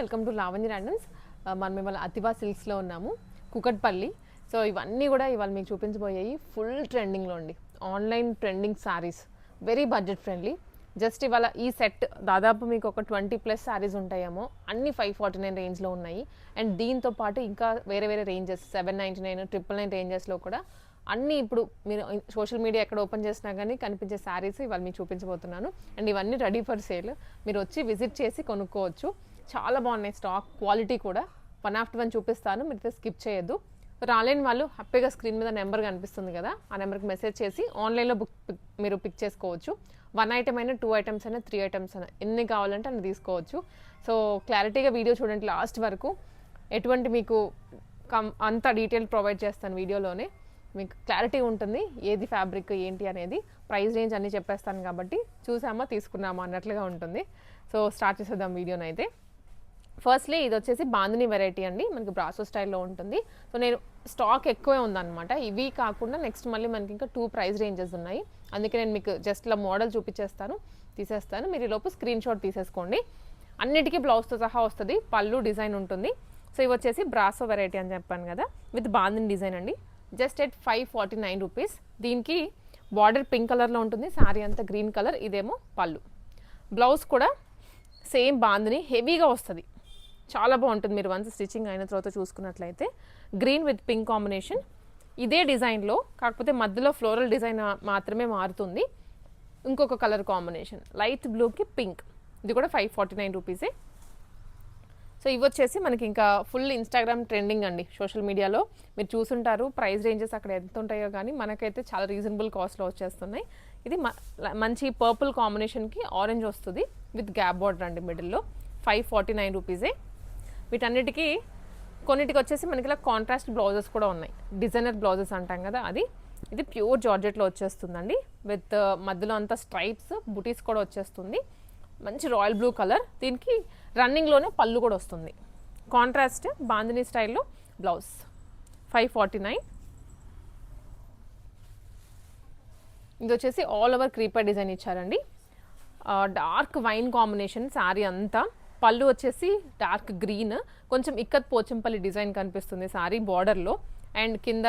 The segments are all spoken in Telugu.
Welcome to Lavanya randoms. మనం ఇవాళ అతివా సిల్క్స్లో ఉన్నాము, కుకట్పల్లి. సో ఇవన్నీ కూడా ఇవాళ మీకు చూపించబోయాయి ఫుల్ ట్రెండింగ్లో అండి. Online trending saris, very budget friendly. Just ఇవాళ ఈ సెట్ దాదాపు మీకు ఒక 20+ శారీస్ ఉంటాయేమో, అన్ని 549 రేంజ్లో ఉన్నాయి. అండ్ దీంతో పాటు ఇంకా వేరే వేరే రేంజెస్ 799, 999 రేంజెస్లో కూడా అన్నీ ఇప్పుడు మీరు సోషల్ మీడియా ఎక్కడ ఓపెన్ చేసినా కానీ కనిపించే శారీస్ ఇవాళ మీకు చూపించబోతున్నాను. అండ్ ఇవన్నీ రెడీ ఫర్ సేల్, మీరు వచ్చి విజిట్ చేసి కొనుక్కోవచ్చు. చాలా బాగున్నాయి, స్టాక్ క్వాలిటీ కూడా. 1 after 1 చూపిస్తాను, మీరు స్కిప్ చేయొద్దు. రాలేని వాళ్ళు హ్యాపీగా స్క్రీన్ మీద నెంబర్ కనిపిస్తుంది కదా, ఆ నెంబర్కి మెసేజ్ చేసి ఆన్లైన్లో మీరు పిక్ చేసుకోవచ్చు. 1 item అయినా, 2 items అయినా, 3 items అయినా, ఎన్ని కావాలంటే అన్ని తీసుకోవచ్చు. సో క్లారిటీగా వీడియో చూడండి లాస్ట్ వరకు. ఎటువంటి మీకు అంత డీటెయిల్ ప్రొవైడ్ చేస్తాను వీడియోలోనే, మీకు క్లారిటీ ఉంటుంది ఏది ఫ్యాబ్రిక్ ఏంటి అనేది. ప్రైస్ రేంజ్ అన్నీ చెప్పేస్తాను కాబట్టి చూసామా తీసుకున్నామా అన్నట్లుగా ఉంటుంది. సో స్టార్ట్ చేసేద్దాం వీడియోని అయితే. ఫస్ట్లీ ఇది వచ్చేసి బాందిని వెరైటీ అండి, మనకి బ్రాసో స్టైల్లో ఉంటుంది. సో నేను స్టాక్ ఎక్కువే ఉందన్నమాట. ఇవి కాకుండా నెక్స్ట్ మళ్ళీ మనకి ఇంకా 2 ప్రైస్ రేంజెస్ ఉన్నాయి. అందుకే నేను మీకు జస్ట్ ఇలా మోడల్ చూపించేస్తాను, తీసేస్తాను. మీరు ఈలోపు స్క్రీన్ షాట్ తీసేసుకోండి. అన్నిటికీ బ్లౌజ్తో సహా వస్తుంది, పళ్ళు డిజైన్ ఉంటుంది. సో ఇవి వచ్చేసి బ్రాసో వెరైటీ అని చెప్పాను కదా, విత్ బాందిని డిజైన్ అండి. Just at 549 rupees. దీనికి బార్డర్ పింక్ కలర్లో ఉంటుంది, శారీ అంతా గ్రీన్ కలర్. ఇదేమో పళ్ళు. బ్లౌజ్ కూడా సేమ్ బాందిని హెవీగా వస్తుంది, చాలా బాగుంటుంది. మీరు వన్స్ స్టిచ్చింగ్ అయిన తర్వాత చూసుకున్నట్లయితే గ్రీన్ విత్ పింక్ కాంబినేషన్. ఇదే డిజైన్లో కాకపోతే మధ్యలో ఫ్లోరల్ డిజైన్ మాత్రమే మారుతుంది. ఇంకొక కలర్ కాంబినేషన్ లైట్ బ్లూకి పింక్. ఇది కూడా 549 రూపీసే. సో ఇవి వచ్చేసి మనకి ఇంకా ఫుల్ ఇన్స్టాగ్రామ్ ట్రెండింగ్ అండి. సోషల్ మీడియాలో మీరు చూసుంటారు, ప్రైస్ రేంజెస్ అక్కడ ఎంత ఉంటాయో కానీ మనకైతే చాలా రీజనబుల్ కాస్ట్లో వచ్చేస్తున్నాయి. ఇది మంచి పర్పుల్ కాంబినేషన్కి ఆరెంజ్ వస్తుంది విత్ గ్యాప్ బార్డర్ అండి మిడిల్లో. 549 రూపీసే. వీటన్నిటికీ కొన్నిటికి వచ్చేసి మనకి ఇలా కాంట్రాస్ట్ బ్లౌజెస్ కూడా ఉన్నాయి, డిజైనర్ బ్లౌజెస్ అంటాం కదా అది. ఇది ప్యూర్ జార్జెట్లో వచ్చేస్తుందండి, విత్ మధ్యలో అంతా స్ట్రైప్స్, బుటీస్ కూడా వచ్చేస్తుంది. మంచి రాయల్ బ్లూ కలర్. దీనికి రన్నింగ్లోనే పళ్ళు కూడా వస్తుంది. కాంట్రాస్ట్ బాందిని స్టైల్లో బ్లౌజ్. 549. ఇది వచ్చేసి ఆల్ ఓవర్ క్రీపర్ డిజైన్ ఇచ్చారండి. డార్క్ వైన్ కాంబినేషన్ శారీ అంతా. పళ్ళు వచ్చేసి డార్క్ గ్రీన్, కొంచెం ఇక్కత్ పోచంపల్లి డిజైన్ కనిపిస్తుంది శారీ బార్డర్లో. అండ్ కింద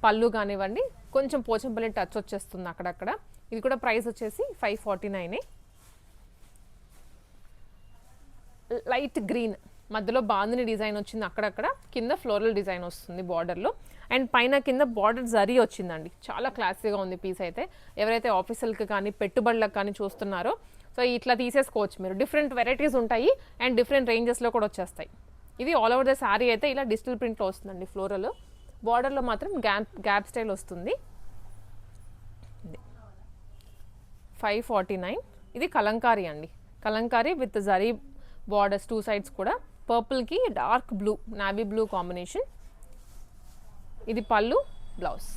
పళ్ళు కానివ్వండి, కొంచెం పోచంపల్లి టచ్ వచ్చేస్తుంది అక్కడక్కడ. ఇది కూడా ప్రైస్ వచ్చేసి 549. లైట్ గ్రీన్ మధ్యలో బాందిని డిజైన్ వచ్చింది అక్కడక్కడ, కింద ఫ్లోరల్ డిజైన్ వస్తుంది బార్డర్లో. అండ్ పైన కింద బార్డర్ జరీ వచ్చిందండి. చాలా క్లాసీగా ఉంది పీస్ అయితే. ఎవరైతే ఆఫీసులకు కానీ పెట్టుబడులకు కానీ చూస్తున్నారో సో ఇట్లా తీసేసుకోవచ్చు మీరు. డిఫరెంట్ వెరైటీస్ ఉంటాయి అండ్ డిఫరెంట్ రేంజెస్లో కూడా వచ్చేస్తాయి. ఇది ఆల్ ఓవర్ ద శారీ అయితే ఇలా డిజిటల్ ప్రింట్లో వస్తుందండి. ఫ్లోరల్ బార్డర్లో మాత్రం గ్యాప్ స్టైల్ వస్తుంది. 549. ఇది కలంకారీ అండి, kalamkari with zari borders 2 sides కూడా. పర్పుల్కి dark blue, navy blue combination. ఇది పళ్ళు, బ్లౌజ్.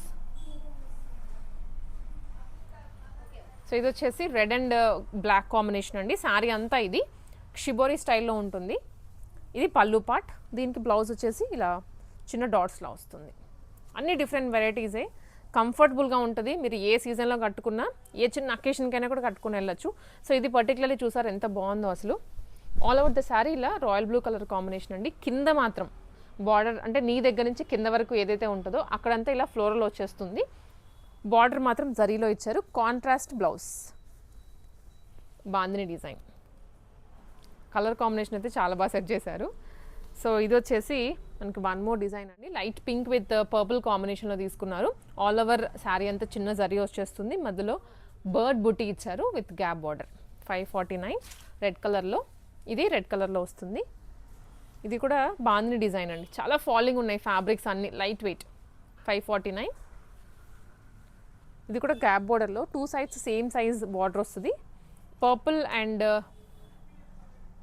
సో ఇది వచ్చేసి రెడ్ అండ్ బ్లాక్ కాంబినేషన్ అండి. శారీ అంతా ఇది షిబోరి స్టైల్లో ఉంటుంది. ఇది పళ్ళు పార్ట్. దీనికి బ్లౌజ్ వచ్చేసి ఇలా చిన్న డాట్స్లా వస్తుంది. అన్ని డిఫరెంట్ వెరైటీసే, కంఫర్టబుల్గా ఉంటుంది. మీరు ఏ సీజన్లో కట్టుకున్నా, ఏ చిన్న అకేషన్కైనా కూడా కట్టుకుని వెళ్ళచ్చు. సో ఇది పర్టికులర్లీ చూసారు ఎంత బాగుందో అసలు. ఆల్ ఓవర్ ద శారీ ఇలా రాయల్ బ్లూ కలర్ కాంబినేషన్ అండి. కింద మాత్రం బార్డర్ అంటే నీ దగ్గర నుంచి కింద వరకు ఏదైతే ఉంటుందో అక్కడంతా ఇలా ఫ్లోరల్ వచ్చేస్తుంది. బార్డర్ మాత్రం జరీలో ఇచ్చారు. Contrast blouse, bandhani design. Colour combination అయితే చాలా బాగా సెట్ చేశారు. సో ఇది వచ్చేసి మనకి 1 more డిజైన్ అండి. లైట్ పింక్ విత్ పర్పుల్ కాంబినేషన్లో తీసుకున్నారు. ఆల్ ఓవర్ శారీ అంతా చిన్న జరీ వచ్చేస్తుంది, మధ్యలో బర్డ్ బుటీ ఇచ్చారు విత్ గ్యాప్ బార్డర్. 549. రెడ్ కలర్లో, ఇది రెడ్ కలర్లో వస్తుంది. ఇది కూడా బాందిని డిజైన్ అండి. చాలా ఫాలింగ్ ఉన్నాయి ఫ్యాబ్రిక్స్ అన్ని, లైట్ వెయిట్. 549. ఇది కూడా గ్యాప్ బార్డర్లో 2 sides సేమ్ సైజ్ బార్డర్ వస్తుంది. పర్పుల్ అండ్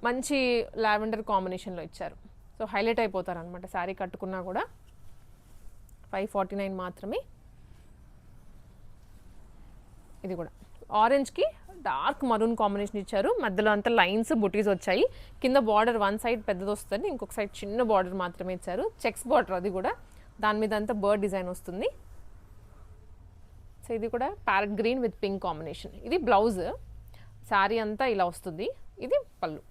మంచి లావెండర్ కాంబినేషన్లో ఇచ్చారు. సో హైలైట్ అయిపోతారు అనమాట శారీ కట్టుకున్నా కూడా. 549 మాత్రమే. ఇది కూడా ఆరెంజ్కి డార్క్ మరూన్ కాంబినేషన్ ఇచ్చారు. మధ్యలో అంతా లైన్స్, బుటీస్ వచ్చాయి. కింద బార్డర్ 1 side పెద్దది వస్తుంది, ఇంకొక సైడ్ చిన్న బార్డర్ మాత్రమే ఇచ్చారు. చెక్స్ బార్డర్ అది కూడా. దాని మీద అంతా బర్డ్ డిజైన్ వస్తుంది. సో ఇది కూడా parrot green with pink combination. ఇది బ్లౌజ్. శారీ అంతా ఇలా వస్తుంది. ఇది పళ్ళు.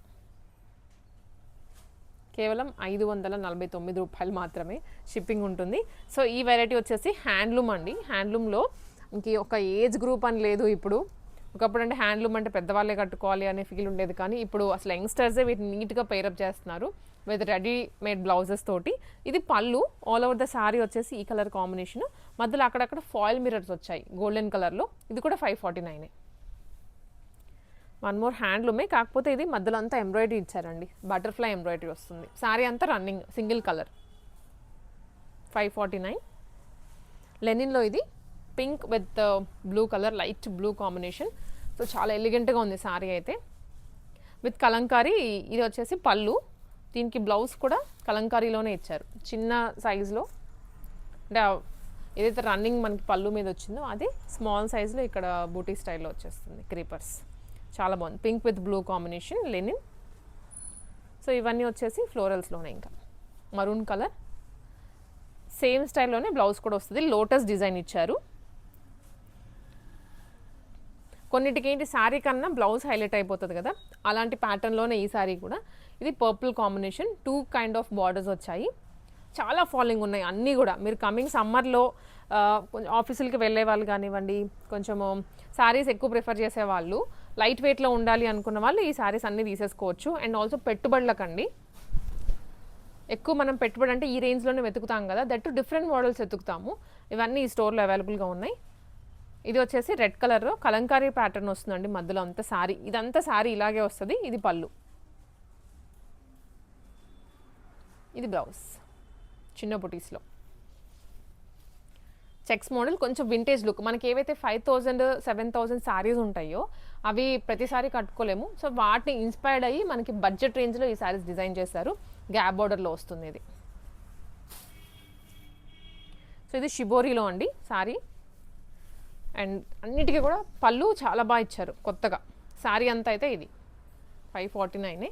కేవలం 549 రూపాయలు మాత్రమే షిప్పింగ్ ఉంటుంది. సో ఈ వెరైటీ వచ్చేసి హ్యాండ్లూమ్ అండి. హ్యాండ్లూమ్లో ఇంక ఒక ఏజ్ గ్రూప్ అని లేదు ఇప్పుడు. ఒకప్పుడు అంటే హ్యాండ్లూమ్ అంటే పెద్దవాళ్ళే కట్టుకోవాలి అనే ఫీల్ ఉండేది, కానీ ఇప్పుడు అసలు యంగ్స్టర్సే వీటిని నీట్గా పేరప్ చేస్తున్నారు విత్ రెడీమేడ్ బ్లౌజెస్ తోటి. ఇది పళ్ళు, ఆల్ ఓవర్ ద సారీ వచ్చేసి ఈ కలర్ కాంబినేషన్, మధ్యలో అక్కడక్కడ ఫాయిల్ మిరర్స్ వచ్చాయి గోల్డెన్ కలర్లో. ఇది కూడా 549. వన్ మోర్ హ్యాండ్లూమే, కాకపోతే ఇది మధ్యలో అంతా ఎంబ్రాయిడరీ ఇచ్చారండి, బటర్ఫ్లై ఎంబ్రాయిడరీ వస్తుంది. సారీ అంతా రన్నింగ్ సింగిల్ కలర్, 549. లెనిన్లో ఇది pink with blue colour, light blue combination. So చాలా ఎలిగెంట్గా ఉంది సారీ అయితే, విత్ కలంకారీ. ఇది వచ్చేసి పళ్ళు, దీనికి బ్లౌజ్ కూడా కలంకారీలోనే ఇచ్చారు, చిన్న సైజులో. అంటే ఏదైతే రన్నింగ్ మనకి పళ్ళు మీద వచ్చిందో అది స్మాల్ సైజులో ఇక్కడ బూటీ స్టైల్లో వచ్చేస్తుంది, క్రీపర్స్. చాలా బాగుంది, pink with blue combination, linen. So ఇవన్నీ వచ్చేసి ఫ్లోరల్స్లోనే, ఇంకా మరూన్ కలర్ సేమ్ స్టైల్లోనే బ్లౌజ్ కూడా వస్తుంది. లోటస్ డిజైన్ ఇచ్చారు. కొన్నిటికి ఏంటి శారీ కన్నా బ్లౌజ్ హైలైట్ అయిపోతుంది కదా, అలాంటి ప్యాటర్న్లోనే ఈ శారీ కూడా. ఇది purple combination, 2 kind of borders వచ్చాయి. చాలా ఫాలోయింగ్ ఉన్నాయి అన్నీ కూడా. మీరు కమింగ్ సమ్మర్లో కొంచెం ఆఫీసులకి వెళ్ళే వాళ్ళు కానివ్వండి, కొంచెము శారీస్ ఎక్కువ ప్రిఫర్ చేసేవాళ్ళు, లైట్ వెయిట్లో ఉండాలి అనుకున్న వాళ్ళు ఈ శారీస్ అన్నీ తీసేసుకోవచ్చు. అండ్ ఆల్సో పెట్టుబడులకండి, ఎక్కువ మనం పెట్టుబడి అంటే ఈ రేంజ్లోనే వెతుకుతాం కదా, దట్ డిఫరెంట్ మోడల్స్ వెతుకుతాము. ఇవన్నీ ఈ స్టోర్లో అవైలబుల్గా ఉన్నాయి. ఇది వచ్చేసి రెడ్ కలర్ కలంకారీ ప్యాటర్న్ వస్తుందండి మధ్యలో అంతా శారీ. ఇదంతా శారీ ఇలాగే వస్తుంది. ఇది పళ్ళు, ఇది బ్లౌజ్, చిన్న బుటీస్లో చెక్స్ మోడల్, కొంచెం వింటేజ్ లుక్. మనకి ఏవైతే 5000, 7000 శారీస్ ఉంటాయో అవి ప్రతిసారి కట్టుకోలేము. సో వాటిని ఇన్స్పైర్డ్ అయ్యి మనకి బడ్జెట్ రేంజ్లో ఈ శారీస్ డిజైన్ చేశారు. గ్యాప్ బార్డర్లో వస్తుంది ఇది. సో ఇది షిబోరీలో అండి శారీ. అండ్ అన్నిటికీ కూడా పళ్ళు చాలా బాగా ఇచ్చారు కొత్తగా. శారీ అంతా అయితే ఇది 549.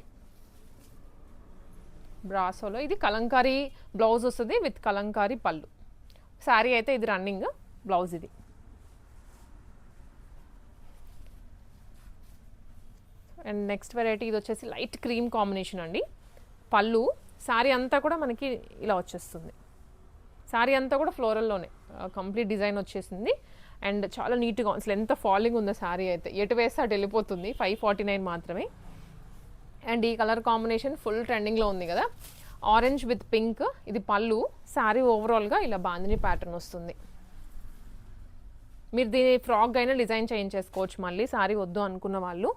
బ్రాసోలో ఇది కలంకారీ బ్లౌజ్ వస్తుంది విత్ కలంకారీ పళ్ళు. శారీ అయితే ఇది రన్నింగ్, బ్లౌజ్ ఇది. అండ్ నెక్స్ట్ వెరైటీ ఇది వచ్చేసి లైట్ క్రీమ్ కాంబినేషన్ అండి. పళ్ళు, శారీ అంతా కూడా మనకి ఇలా వచ్చేస్తుంది. శారీ అంతా కూడా ఫ్లోరల్లోనే కంప్లీట్ డిజైన్ వచ్చేసింది. అండ్ చాలా నీట్గా అసలు ఎంత ఫాలింగ్ ఉందో శారీ అయితే, ఎటు వేస్తే అటు వెళ్ళిపోతుంది. 549 మాత్రమే. అండ్ ఈ కలర్ కాంబినేషన్ ఫుల్ ట్రెండింగ్లో ఉంది కదా, ఆరెంజ్ విత్ పింక్. ఇది పళ్ళు, శారీ ఓవరాల్గా ఇలా బాందిని ప్యాటర్న్ వస్తుంది. మీరు దీని ఫ్రాక్ అయినా డిజైన్ చేయించేసుకోవచ్చు మళ్ళీ, శారీ వద్దు అనుకున్న వాళ్ళు.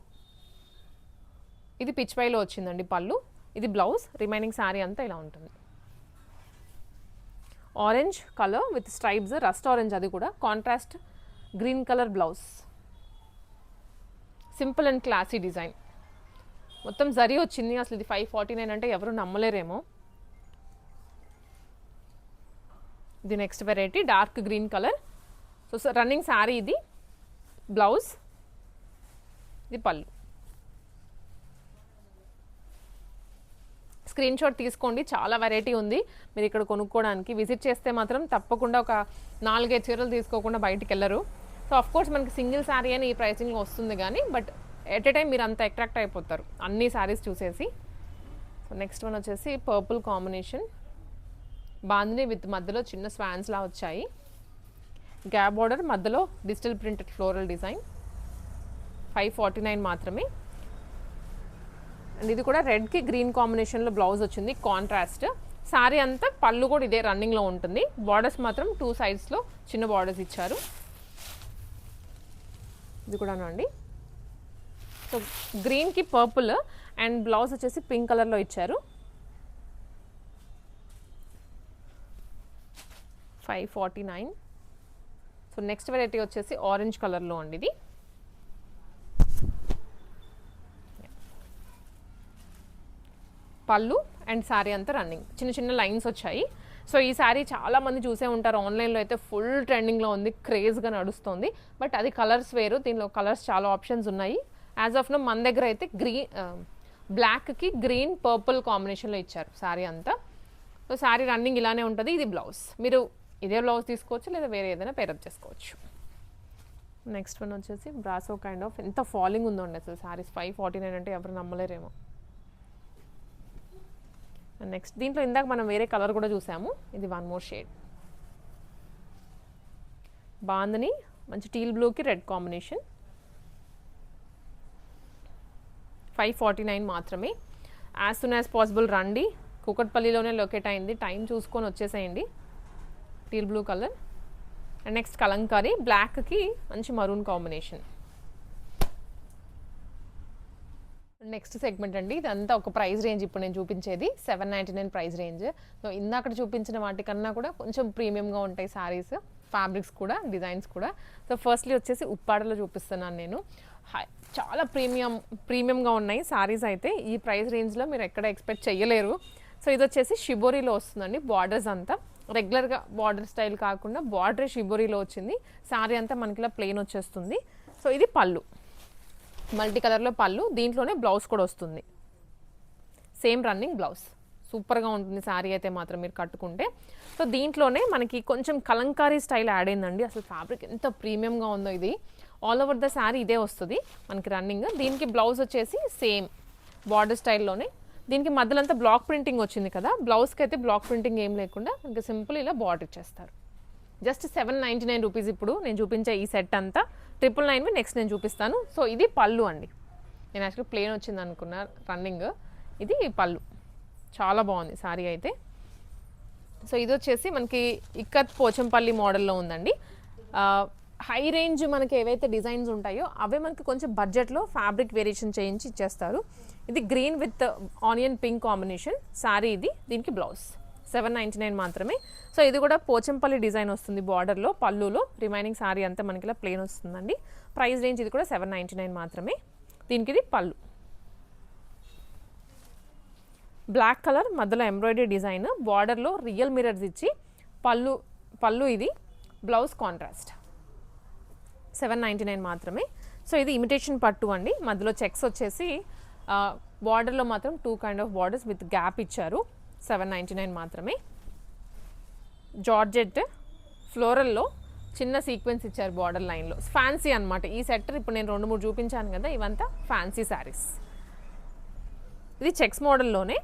ఇది పిచ్ పైలో వచ్చిందండి పళ్ళు, ఇది బ్లౌజ్. రిమైనింగ్ శారీ అంతా ఇలా ఉంటుంది. Orange colour with stripes, rust orange, అది కూడా contrast green colour blouse. Simple and classy design, మొత్తం జరీ వచ్చింది. అసలు ఇది 549 అంటే ఎవరు నమ్మలేరేమో. ఇది next variety dark green colour. So running sari ఇది, బ్లౌజ్, ఇది పళ్ళు. స్క్రీన్ షాట్ తీసుకోండి, చాలా వెరైటీ ఉంది మీరు ఇక్కడ కొనుక్కోవడానికి. విజిట్ చేస్తే మాత్రం తప్పకుండా ఒక 4-5 చీరలు తీసుకోకుండా బయటికి వెళ్ళరు. సో ఆఫ్ కోర్స్ మనకి సింగిల్ శారీ అని ఈ ప్రైసింగ్లో వస్తుంది కానీ, బట్ ఎట్ ఏ టైం మీరు అంత అట్రాక్ట్ అయిపోతారు అన్ని శారీస్ చూసేసి. సో నెక్స్ట్ వన్ వచ్చేసి పర్పుల్ కాంబినేషన్, బాందిని విత్ మధ్యలో చిన్న స్వాన్స్లా వచ్చాయి. గ్యాప్ బార్డర్, మధ్యలో డిజిటల్ ప్రింటెడ్ ఫ్లోరల్ డిజైన్. 549 మాత్రమే. అండ్ ఇది కూడా రెడ్కి గ్రీన్ కాంబినేషన్లో బ్లౌజ్ వచ్చింది, కాంట్రాస్ట్. శారీ అంతా పళ్ళు కూడా ఇదే రన్నింగ్లో ఉంటుంది. బార్డర్స్ మాత్రం 2 సైడ్స్లో చిన్న బార్డర్స్ ఇచ్చారు. ఇది కూడాను అండి. సో గ్రీన్కి పర్పుల్ అండ్ బ్లౌజ్ వచ్చేసి పింక్ కలర్లో ఇచ్చారు. 549. సో నెక్స్ట్ వెరైటీ వచ్చేసి ఆరెంజ్ కలర్లో అండి. ఇది పళ్ళు అండ్ శారీ అంతా రన్నింగ్, చిన్న చిన్న లైన్స్ వచ్చాయి. సో ఈ శారీ చాలామంది చూసే ఉంటారు, ఆన్లైన్లో అయితే ఫుల్ ట్రెండింగ్లో ఉంది, క్రేజ్గా నడుస్తుంది. బట్ అది కలర్స్ వేరు, దీనిలో కలర్స్ చాలా ఆప్షన్స్ ఉన్నాయి. యాజ్ ఆఫ్ నో మన దగ్గర అయితే బ్లాక్కి గ్రీన్ పర్పుల్ కాంబినేషన్లో ఇచ్చారు శారీ అంతా. సో శారీ రన్నింగ్ ఇలానే ఉంటుంది. ఇది బ్లౌజ్, మీరు ఇదే బ్లౌజ్ తీసుకోవచ్చు లేదా వేరే ఏదైనా పేరప్ చేసుకోవచ్చు. నెక్స్ట్ వన్ వచ్చేసి బ్రాసో కైండ్ ఆఫ్, ఎంత ఫాలింగ్ ఉందండి అసలు శారీస్. 549 అంటే ఎవరు నమ్మలేరేమో. నెక్స్ట్ దీంట్లో ఇందాక మనం వేరే కలర్ కూడా చూసాము, ఇది వన్ మోర్ షేడ్. బాందని మంచి టీల్ బ్లూకి రెడ్ కాంబినేషన్. 549 మాత్రమే. యాజ్ సూన్ యాజ్ పాసిబుల్ రండి, కూకట్పల్లిలోనే లొకేట్ అయింది, టైం చూసుకొని వచ్చేసేయండి. Teal blue colour. And next kalamkari బ్లాక్కి మంచి మరూన్ కాంబినేషన్. నెక్స్ట్ సెగ్మెంట్ అండి, ఇదంతా ఒక ప్రైస్ రేంజ్. ఇప్పుడు నేను చూపించేది 799 ప్రైస్ రేంజ్. సో ఇందాక చూపించిన వాటికన్నా కూడా కొంచెం ప్రీమియంగా ఉంటాయి శారీస్, ఫ్యాబ్రిక్స్ కూడా, డిజైన్స్ కూడా. సో ఫస్ట్లీ వచ్చేసి ఉప్పాడలో చూపిస్తున్నాను నేను. చాలా ప్రీమియంగా ఉన్నాయి శారీస్ అయితే. ఈ ప్రైస్ రేంజ్లో మీరు ఎక్కడ ఎక్స్పెక్ట్ చేయలేరు. సో ఇది వచ్చేసి షిబోరీలో వస్తుందండి. బార్డర్స్ అంతా రెగ్యులర్గా బార్డర్ స్టైల్ కాకుండా బార్డర్ షిబోరీలో వచ్చింది. శారీ అంతా మనకి ఇలా ప్లెయిన్ వచ్చేస్తుంది. సో ఇది పళ్ళు, మల్టీ కలర్లో పళ్ళు, దీంట్లోనే బ్లౌజ్ కూడా వస్తుంది. Same running blouse. సూపర్గా ఉంటుంది శారీ అయితే మాత్రం మీరు కట్టుకుంటే. సో దీంట్లోనే మనకి కొంచెం కలంకారీ స్టైల్ యాడ్ అయిందండి. అసలు ఫ్యాబ్రిక్ ఎంత ప్రీమియంగా ఉందో. ఇది ఆల్ ఓవర్ ద శారీ ఇదే వస్తుంది మనకి రన్నింగ్. దీనికి బ్లౌజ్ వచ్చేసి సేమ్ బార్డర్ స్టైల్లోనే. దీనికి మధ్యలో అంతా బ్లాక్ ప్రింటింగ్ వచ్చింది కదా, బ్లౌజ్కి అయితే బ్లాక్ ప్రింటింగ్ ఏం లేకుండా ఇంకా సింపుల్ ఇలా బార్డర్ ఇచ్చేస్తారు. Just 799 rupees. ఇప్పుడు నేను చూపించే ఈ సెట్ అంతా 999 నెక్స్ట్ నేను చూపిస్తాను. సో ఇది పళ్ళు అండి. నేను యాక్చువల్లీ ప్లెయిన్ వచ్చింది అనుకున్నా రన్నింగ్, ఇది పళ్ళు. చాలా బాగుంది శారీ అయితే. సో ఇది వచ్చేసి మనకి ఇక్కత్ పోచంపల్లి మోడల్లో ఉందండి. హై రేంజ్ మనకి ఏవైతే డిజైన్స్ ఉంటాయో అవే మనకి కొంచెం బడ్జెట్లో ఫ్యాబ్రిక్ వేరియేషన్ చేయించి ఇచ్చేస్తారు. ఇది green with onion pink combination sari. ఇది దీనికి బ్లౌజ్ 799 మాత్రమే. సో ఇది కూడా పోచంపల్లి డిజైన్ వస్తుంది బార్డర్లో, పళ్ళులో. రిమైనింగ్ శారీ అంతా మనకి ఇలా ప్లెయిన్ వస్తుందండి. ప్రైస్ రేంజ్ ఇది కూడా 799 మాత్రమే. దీనికి ఇది పళ్ళు. బ్లాక్ కలర్ మధ్యలో ఎంబ్రాయిడరీ డిజైన్, బార్డర్లో రియల్ మిరర్స్ ఇచ్చి పళ్ళు ఇది, బ్లౌజ్ కాంట్రాస్ట్. 799 మాత్రమే. సో ఇది ఇమిటేషన్ పట్టు అండి. మధ్యలో చెక్స్ వచ్చేసి బార్డర్లో మాత్రం 2 kind of borders with gap ఇచ్చారు. 799 మాత్రమే. జార్జెట్ ఫ్లోరల్లో చిన్న సీక్వెన్స్ ఇచ్చారు బార్డర్ లైన్లో. ఫ్యాన్సీ అనమాట ఈ సెట్. ఇప్పుడు నేను 2-3 చూపించాను కదా, ఇవంతా ఫ్యాన్సీ శారీస్. ఇది చెక్స్ మోడల్లోనే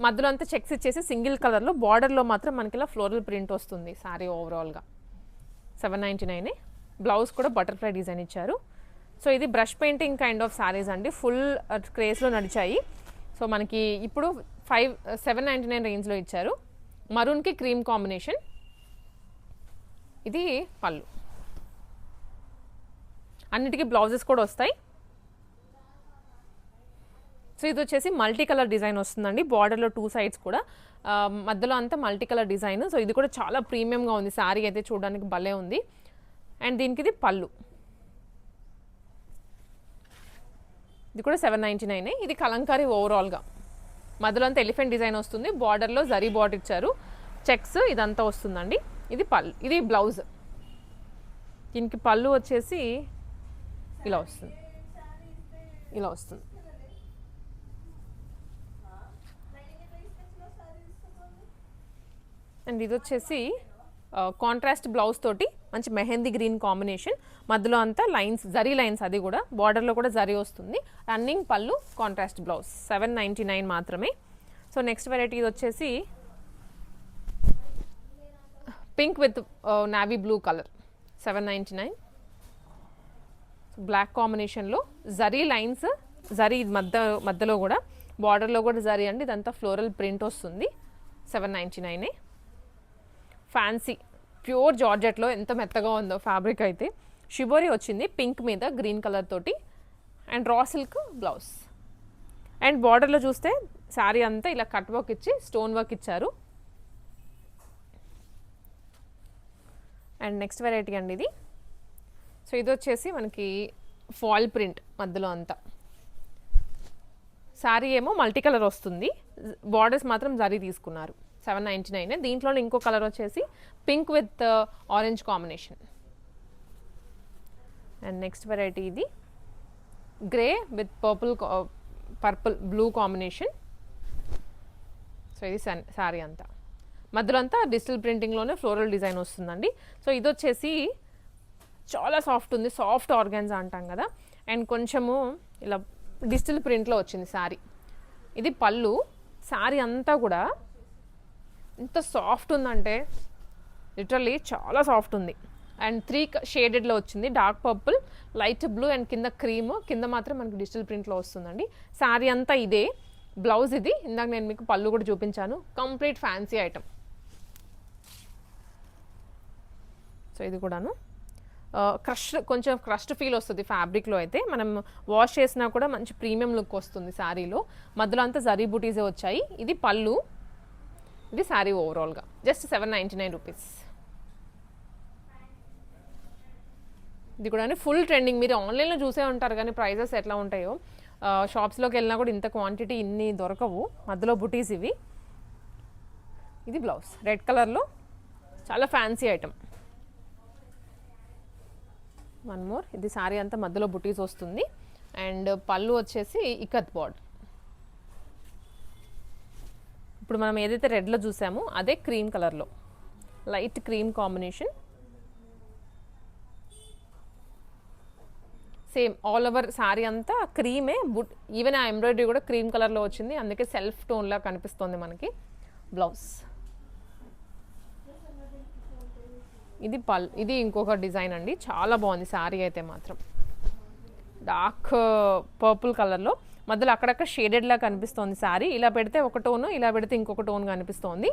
మధ్యలో అంతా చెక్స్ ఇచ్చేసి సింగిల్ కలర్లో, బార్డర్లో మాత్రం మనకి ఇలా ఫ్లోరల్ ప్రింట్ వస్తుంది శారీ ఓవరాల్గా. 799. బ్లౌజ్ కూడా బటర్ఫ్లై డిజైన్ ఇచ్చారు. సో ఇది brush painting kind of saris అండి, ఫుల్ క్రేజ్లో నడిచాయి. సో మనకి ఇప్పుడు 799 రేంజ్లో ఇచ్చారు. మరూన్కి క్రీమ్ కాంబినేషన్. ఇది పళ్ళు. అన్నిటికీ బ్లౌజెస్ కూడా వస్తాయి. సో ఇది వచ్చేసి మల్టీ కలర్ డిజైన్ వస్తుందండి. బార్డర్లో 2 సైడ్స్ కూడా, మధ్యలో అంతా మల్టీ కలర్ డిజైన్. సో ఇది కూడా చాలా ప్రీమియంగా ఉంది శారీ అయితే, చూడడానికి భలే ఉంది. అండ్ దీనికి ఇది పళ్ళు. ఇది కూడా 799. ఇది కలంకారీ ఓవరాల్గా. మధ్యలో అంతా ఎలిఫెంట్ డిజైన్ వస్తుంది, బార్డర్లో జరీ బార్డర్ ఇచ్చారు, చెక్స్ ఇదంతా వస్తుందండి. ఇది పళ్ళు, ఇది బ్లౌజ్. దీనికి పళ్ళు వచ్చేసి ఇలా వస్తుంది, ఇలా వస్తుంది. అండ్ ఇది వచ్చేసి కాంట్రాస్ట్ బ్లౌజ్ తోటి మంచి మెహందీ గ్రీన్ కాంబినేషన్. మధ్యలో అంతా లైన్స్, జరీ లైన్స్, అది కూడా బార్డర్లో కూడా జరీ వస్తుంది. రన్నింగ్ పళ్ళు, కాంట్రాస్ట్ బ్లౌజ్. 799 మాత్రమే. సో నెక్స్ట్ వెరైటీ ఇది వచ్చేసి pink with navy blue colour. 799. Black కాంబినేషన్లో జరీ లైన్స్, జరీ మధ్యలో కూడా, బార్డర్లో కూడా జరీ అండి. ఇదంతా ఫ్లోరల్ ప్రింట్ వస్తుంది. 799. ఫ్యాన్సీ ప్యూర్ జార్జెట్లో ఎంత మెత్తగా ఉందో ఫ్యాబ్రిక్ అయితే. షిబోరి వచ్చింది పింక్ మీద గ్రీన్ కలర్ తోటి. And raw silk blouse. And బార్డర్లో చూస్తే శారీ అంతా ఇలా కట్ వర్క్ ఇచ్చి స్టోన్ వర్క్ ఇచ్చారు. అండ్ నెక్స్ట్ వెరైటీ అండి ఇది. సో ఇది వచ్చేసి మనకి ఫాయిల్ ప్రింట్ మధ్యలో అంతా. శారీ ఏమో మల్టీ కలర్ వస్తుంది, బార్డర్స్ మాత్రం జరీ తీసుకున్నారు. 799. దీంట్లో ఇంకో కలర్ వచ్చేసి pink with orange combination. And next variety ఇది grey with purple blue combination. So ఇది శారీ అంతా మధ్యలో అంతా డిజిటల్ ప్రింటింగ్లోనే ఫ్లోరల్ డిజైన్ వస్తుందండి. సో ఇది వచ్చేసి చాలా సాఫ్ట్ ఉంది, సాఫ్ట్ ఆర్గాన్జా అంటాం కదా. అండ్ కొంచెము ఇలా డిజిటల్ ప్రింట్లో వచ్చింది శారీ. ఇది పళ్ళు. శారీ అంతా కూడా ఎంత సాఫ్ట్ ఉందంటే లిటరల్లీ చాలా సాఫ్ట్ ఉంది. అండ్ 3 షేడెడ్లో వచ్చింది, dark purple, light blue and కింద క్రీమ్, కింద మాత్రం మనకి డిజిటల్ ప్రింట్లో వస్తుందండి. శారీ అంతా ఇదే. బ్లౌజ్ ఇది. ఇందాక నేను మీకు పళ్ళు కూడా చూపించాను. Complete fancy item. సో ఇది కూడాను కొంచెం క్రష్డ్ ఫీల్ వస్తుంది ఫ్యాబ్రిక్లో. అయితే మనం వాష్ చేసినా కూడా మంచి ప్రీమియం లుక్ వస్తుంది శారీలో. మధ్యలో అంతా జరీ బూటీసే వచ్చాయి. ఇది పళ్ళు, ఇది శారీ ఓవరాల్గా జస్ట్ 799 రూపీస్. ఇది కూడా ఫుల్ ట్రెండింగ్. మీరు ఆన్లైన్లో చూసే ఉంటారు కానీ ప్రైజెస్ ఎట్లా ఉంటాయో, షాప్స్లోకి వెళ్ళినా కూడా ఇంత క్వాంటిటీ ఇన్ని దొరకవు. మధ్యలో బుటీస్ ఇవి. ఇది బ్లౌజ్ రెడ్ కలర్లో, చాలా ఫ్యాన్సీ ఐటమ్. One more. ఇది శారీ అంతా మధ్యలో బుటీస్ వస్తుంది. అండ్ పళ్ళు వచ్చేసి ఇకత్ బార్డర్. ఇప్పుడు మనం ఏదైతే రెడ్లో చూసామో అదే క్రీమ్ కలర్లో, light cream combination. Same all over sari అంతా క్రీమే. ఈవెన్ ఆ ఎంబ్రాయిడరీ కూడా క్రీమ్ కలర్లో వచ్చింది, అందుకే సెల్ఫ్ టోన్లా కనిపిస్తుంది మనకి. బ్లౌజ్ ఇది ఇంకొక డిజైన్ అండి, చాలా బాగుంది శారీ అయితే మాత్రం. డార్క్ పర్పుల్ కలర్లో మధ్యలో అక్కడక్కడ షేడెడ్లా కనిపిస్తోంది శారీ. ఇలా పెడితే ఒక టోను, ఇలా పెడితే ఇంకొక టోన్ కనిపిస్తోంది.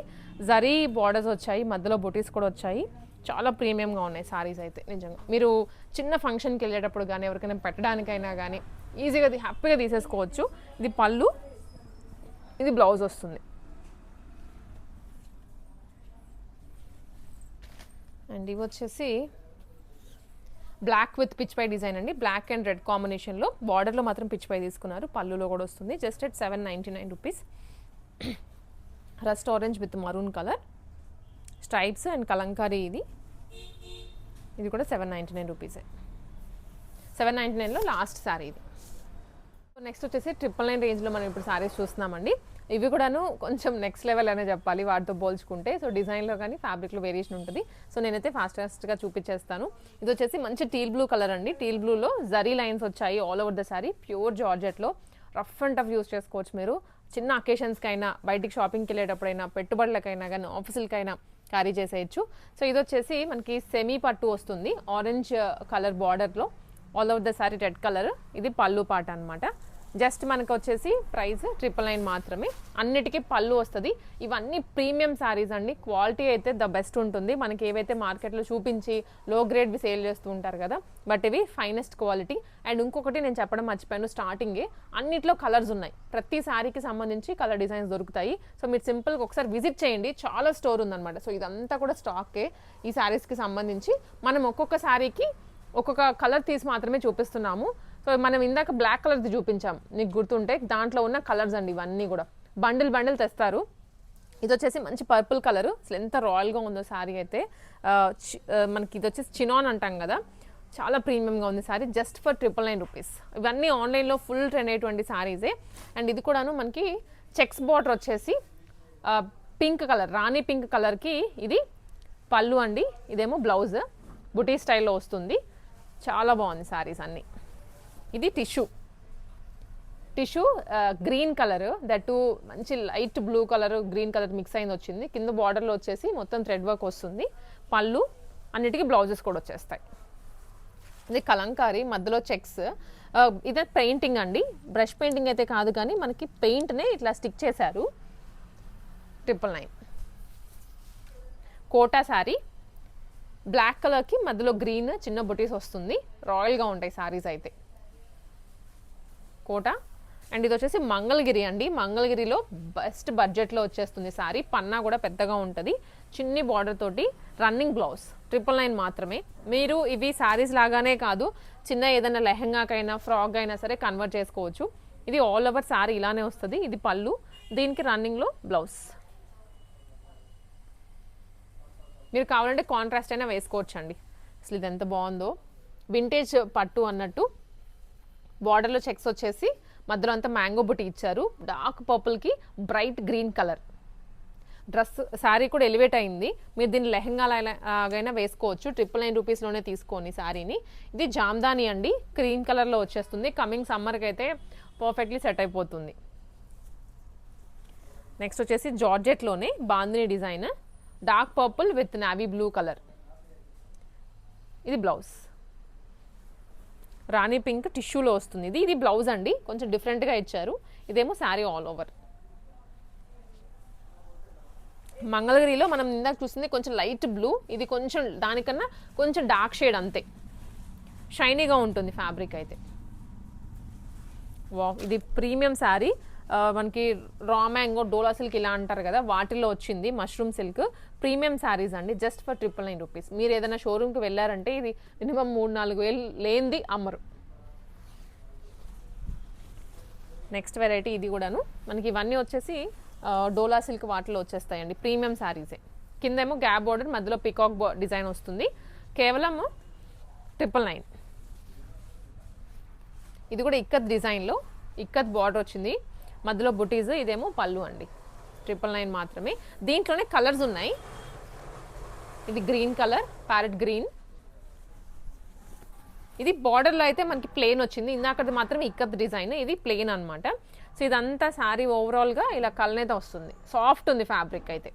జరీ బార్డర్స్ వచ్చాయి, మధ్యలో బొటీస్ కూడా వచ్చాయి. చాలా ప్రీమియంగా ఉన్నాయి శారీస్ అయితే నిజంగా. మీరు చిన్న ఫంక్షన్కి వెళ్ళేటప్పుడు కానీ ఎవరికైనా పెట్టడానికైనా కానీ ఈజీగా హ్యాపీగా తీసేసుకోవచ్చు. ఇది పళ్ళు, ఇది బ్లౌజ్ వస్తుంది. అండ్ ఇవి వచ్చేసి బ్లాక్ విత్ పిచ్ పై డిజైన్ అండి. బ్లాక్ అండ్ రెడ్ కాంబినేషన్లో, బార్డర్లో మాత్రం పిచ్ పై తీసుకున్నారు. పళ్ళులో కూడా వస్తుంది. Just at 799 rupees. Rust orange with maroon colour stripes and Kalamkari. ఇది కూడా 799 రూపీసే. 799లో లాస్ట్ శారీ ఇది. నెక్స్ట్ వచ్చేసి 999 రేంజ్లో మనం ఇప్పుడు శారీస్ చూస్తున్నామండి. ఇవి కూడాను కొంచెం నెక్స్ట్ లెవెల్ అనే చెప్పాలి వాటితో పోల్చుకుంటే. సో డిజైన్లో కానీ ఫ్యాబ్రిక్లో వేరియేషన్ ఉంటుంది. సో నేనైతే ఫాస్ట్గా చూపించేస్తాను. ఇది వచ్చేసి మంచి టీల్ బ్లూ కలర్ అండి. టీల్ బ్లూలో జరీ లైన్స్ వచ్చాయి all over the sari. Pure జార్జెట్లో రఫ్ అండ్ టఫ్ యూస్ చేసుకోవచ్చు మీరు. చిన్న అకేషన్స్కైనా, బయటికి షాపింగ్కి వెళ్ళేటప్పుడైనా, పెట్టుబడులకైనా కానీ, ఆఫీసులకైనా క్యారీ చేసేయచ్చు. సో ఇది వచ్చేసి మనకి సెమీ పట్టు వస్తుంది, ఆరెంజ్ కలర్ బార్డర్లో. All over the sari red colour. ఇది పళ్ళు పాట అనమాట. జస్ట్ మనకు వచ్చేసి ప్రైస్ 999 మాత్రమే. అన్నిటికీ పళ్ళు వస్తుంది. ఇవన్నీ ప్రీమియం శారీస్ అండి. క్వాలిటీ అయితే ద బెస్ట్ ఉంటుంది. మనకి ఏవైతే మార్కెట్లో చూపించి లో గ్రేడ్వి సేల్ చేస్తూ ఉంటారు కదా, బట్ ఇవి ఫైనెస్ట్ క్వాలిటీ. అండ్ ఇంకొకటి నేను చెప్పడం మర్చిపోయాను స్టార్టింగే, అన్నిట్లో కలర్స్ ఉన్నాయి. ప్రతి శారీకి సంబంధించి కలర్ డిజైన్స్ దొరుకుతాయి. సో మీరు సింపుల్గా ఒకసారి విజిట్ చేయండి, చాలా స్టోర్ ఉందన్నమాట. సో ఇదంతా కూడా స్టాకే ఈ శారీస్కి సంబంధించి. మనం ఒక్కొక్క శారీకి ఒక్కొక్క కలర్ తీసి మాత్రమే చూపిస్తున్నాము. సో మనం ఇందాక బ్లాక్ కలర్ది చూపించాం, నీకు గుర్తుంటే, దాంట్లో ఉన్న కలర్స్ అండి ఇవన్నీ కూడా. బండిల్ తెస్తారు. ఇది వచ్చేసి మంచి పర్పుల్ కలర్. అసలు ఎంత రాయల్గా ఉందో శారీ అయితే. మనకి ఇది వచ్చేసి చినాన్ అంటాం కదా, చాలా ప్రీమియంగా ఉంది శారీ. Just for 999 rupees. ఇవన్నీ ఆన్లైన్లో ఫుల్ ట్రెండ్ అయ్యేటువంటి శారీసే. అండ్ ఇది కూడాను మనకి చెక్స్ బార్డర్ వచ్చేసి పింక్ కలర్, రాణి పింక్ కలర్కి ఇది పళ్ళు అండి. ఇదేమో బ్లౌజ్ బుటీ స్టైల్లో వస్తుంది. చాలా బాగుంది శారీస్ అన్నీ. ఇది టిష్యూ గ్రీన్ కలర్, దట్టు మంచి light blue colour green colour mix అయింది వచ్చింది. కింద బార్డర్లో వచ్చేసి మొత్తం థ్రెడ్ వర్క్ వస్తుంది. పళ్ళు, అన్నిటికీ బ్లౌజెస్ కూడా వచ్చేస్తాయి. ఇది కలంకారీ, మధ్యలో చెక్స్. ఇదే పెయింటింగ్ అండి, బ్రష్ పెయింటింగ్ అయితే కాదు కానీ మనకి పెయింట్నే ఇట్లా స్టిక్ చేశారు. 999. కోటా శారీ, బ్లాక్ కలర్కి మధ్యలో గ్రీన్ చిన్న బుటీస్ వస్తుంది. రాయల్గా ఉంటాయి శారీస్ అయితే. కోట. అండ్ ఇది వచ్చేసి మంగళగిరి అండి. మంగళగిరిలో బెస్ట్ బడ్జెట్లో వచ్చేస్తుంది శారీ. పన్నా కూడా పెద్దగా ఉంటుంది, చిన్ని బార్డర్ తోటి. రన్నింగ్ బ్లౌజ్ 999 మాత్రమే. మీరు ఇవి శారీస్ లాగానే కాదు, చిన్న ఏదైనా లెహంగాకైనా ఫ్రాక్ అయినా సరే కన్వర్ట్ చేసుకోవచ్చు. ఇది ఆల్ ఓవర్ శారీ ఇలానే వస్తుంది. ఇది పళ్ళు, దీనికి రన్నింగ్లో బ్లౌజ్. మీరు కావాలంటే కాంట్రాస్ట్ అయినా వేసుకోవచ్చు అండి. అసలు ఇది ఎంత బాగుందో, వింటేజ్ పట్టు అన్నట్టు. బార్డర్లో చెక్స్ వచ్చేసి మధ్యలో అంతా మ్యాంగో బుట్టి ఇచ్చారు. డార్క్ పర్పుల్కి bright green colour. Dress sari కూడా ఎలివేట్ అయింది. మీరు దీన్ని లెహంగాలైనా వేసుకోవచ్చు. 999 రూపీస్లోనే తీసుకోండి శారీని. ఇది జామ్దాని అండి, క్రీమ్ కలర్లో వచ్చేస్తుంది. కమింగ్ సమ్మర్కి అయితే పర్ఫెక్ట్లీ సెట్ అయిపోతుంది. నెక్స్ట్ వచ్చేసి జార్జెట్లోనే bandhani design, dark purple with navy blue colour. ఇది బ్లౌజ్, రాణి పింక్ టిష్యూలో వస్తుంది. ఇది బ్లౌజ్ అండి, కొంచెం డిఫరెంట్గా ఇచ్చారు. ఇదేమో శారీ ఆల్ ఓవర్. మంగళగిరిలో మనం ఇందాక చూసింది కొంచెం లైట్ బ్లూ, ఇది కొంచెం దానికన్నా కొంచెం డార్క్ షేడ్ అంతే. షైనీగా ఉంటుంది ఫ్యాబ్రిక్ అయితే. వా, ఇది ప్రీమియం శారీ. మనకి రా మ్యాంగో, డోలా సిల్క్ ఇలా అంటారు కదా, వాటిల్లో వచ్చింది మష్రూమ్ సిల్క్. ప్రీమియం శారీస్ అండి, జస్ట్ ఫర్ 999 రూపీస్. మీరు ఏదైనా షోరూమ్కి వెళ్ళారంటే ఇది మినిమం 3-4 వేలు లేనిది అమ్మరు. నెక్స్ట్ వెరైటీ ఇది కూడాను మనకి ఇవన్నీ వచ్చేసి డోలా సిల్క్ వాటిలో వచ్చేస్తాయండి, ప్రీమియం శారీసే. కిందేమో గ్యాప్ బోర్డర్, మధ్యలో పికాక్ డిజైన్ వస్తుంది. కేవలం 999. ఇది కూడా ఇక్కత్ డిజైన్లో ఇక్కత్ బార్డర్ వచ్చింది, మధ్యలో బుటీస్. ఇదేమో పళ్ళు అండి, 999 మాత్రమే. దీంట్లోనే కలర్స్ ఉన్నాయి. ఇది గ్రీన్ కలర్, ప్యారెట్ గ్రీన్. ఇది బార్డర్లో అయితే మనకి ప్లెయిన్ వచ్చింది, ఇందాకది మాత్రం ఇక్కత్ డిజైన్, ఇది ప్లెయిన్ అనమాట. సో ఇదంతా శారీ ఓవరాల్గా ఇలా కలనైతే వస్తుంది, సాఫ్ట్ ఉంది ఫ్యాబ్రిక్ అయితే.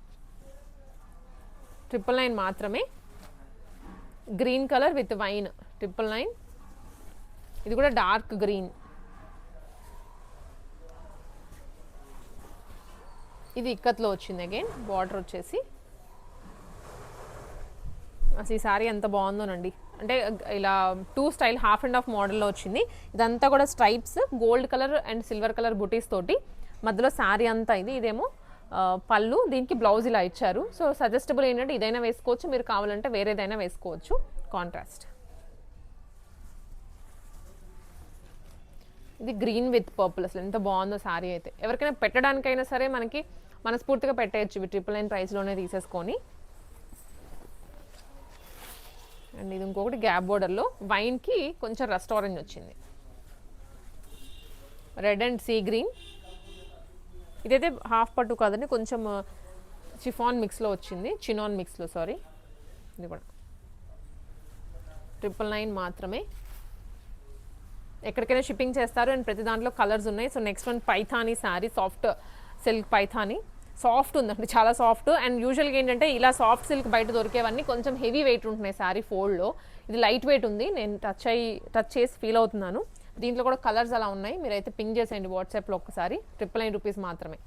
999 మాత్రమే. Green colour with wine 999. ఇది కూడా డార్క్ గ్రీన్. ఇది ఇక్కత్లో వచ్చింది అగైన్, బార్డర్ వచ్చేసి. అసలు ఈ శారీ ఎంత బాగుందోనండి, అంటే ఇలా 2 స్టైల్ హాఫ్ అండ్ హాఫ్ మోడల్లో వచ్చింది. ఇదంతా కూడా stripes, gold colour and silver colour బుటీస్ తోటి, మధ్యలో శారీ అంతా ఇది. ఇదేమో పళ్ళు, దీనికి బ్లౌజ్ ఇలా ఇచ్చారు. సో సజెస్టబుల్ ఏంటంటే ఇదైనా వేసుకోవచ్చు, మీరు కావాలంటే వేరేదైనా వేసుకోవచ్చు కాంట్రాస్ట్. ఇది గ్రీన్ విత్ పర్పుల్, అసలు ఎంత బాగుందో శారీ అయితే. ఎవరికైనా పెట్టడానికైనా సరే మనకి మనస్ఫూర్తిగా పెట్టేయచ్చు, ఇవి 999 ప్రైస్లోనే తీసేసుకొని. అండ్ ఇది ఇంకొకటి గ్యాప్ బోర్డర్లో వైన్కి కొంచెం రస్ట్ ఆరెంజ్ వచ్చింది, రెడ్ అండ్ సీ గ్రీన్. ఇదైతే హాఫ్ పట్టు కాదండి, కొంచెం చిఫాన్ మిక్స్లో వచ్చింది, చినాన్ మిక్స్లో, సారీ. ఇది కూడా 999 మాత్రమే. ఎక్కడికైనా షిప్పింగ్ చేస్తారు అండ్ ప్రతి దాంట్లో కలర్స్ ఉన్నాయి. So next one Paithani sari, soft silk Paithani. Soft ఉందండి, చాలా సాఫ్ట్. అండ్ యూజువల్గా ఏంటంటే ఇలా సాఫ్ట్ సిల్క్ బయట దొరికేవన్నీ కొంచెం హెవీ వెయిట్ ఉంటున్నాయి శారీ ఫోల్డ్లో. ఇది లైట్ వెయిట్ ఉంది, నేను టచ్ చేసి ఫీల్ అవుతున్నాను. దీంట్లో కూడా కలర్స్ అలా ఉన్నాయి, మీరైతే పింక్ చేసేయండి వాట్సాప్లో ఒక్కసారి. 999 రూపీస్ మాత్రమే.